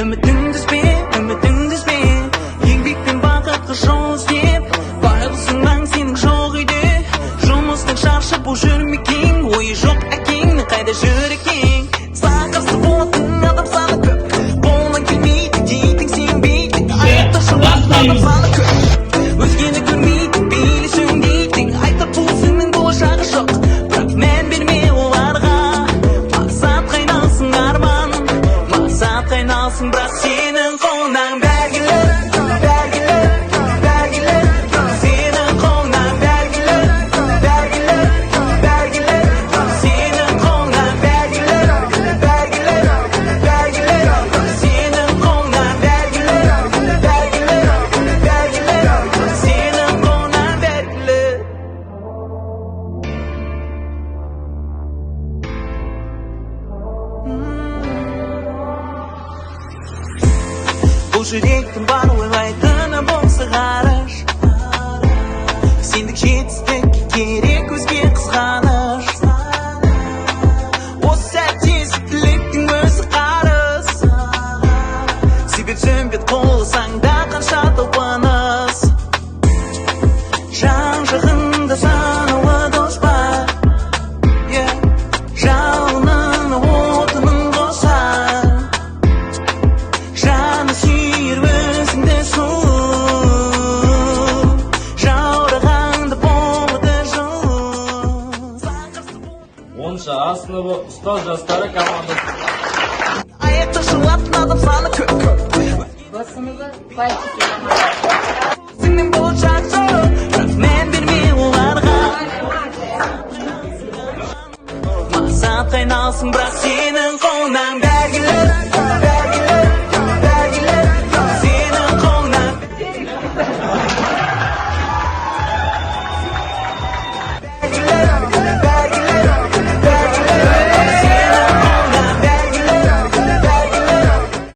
Ümitin düşme Еңбекпен бақытқа жол іздеп Байғұсыңнан сенің жоқ үйде Жұмыстың шаршап бұл жүрмекең Ойы жоқ әкеңнің қайда жүр екен Сақырсы болатын адам саны көп Қолынан келмейді дейтін сенбейді Аяқта шулатын адам саны көп Өзгені көрмейді бейлесің дейтін Айтып бұл сенің болашағы жоқ Бірақ мән берме оларға Мақсат қайналсын арман Мақсат қайналсын бірақ сенің қолыңнан бәргелер Сенің қолыңнан бәргелер Сенің қолыңнан бәргелер Сенің қолыңнан бәргелер Сенің қолыңнан бәргелер Бұл жүректің бар ойлайтыны болса ғарыш Сендік жетістікке керек өзге қызғаныш Осы сәтте тілектің өзі қарыз Себеп сөнбет қолысаң да қанша талпыныс Жан жағында санаулы дос бар Жалынын отының қосар Жаны сүйер өзіңді сұлу Жаурағанды болады жылу 10-шы А сыныбы ұстаз жастары командасы. Аяқта шулатын адам саны көп Б сыныбы Балтики командасы. Сенің болашақ жоқ Бірақ мән берме оларға Мақсат қайналсын бірақ сен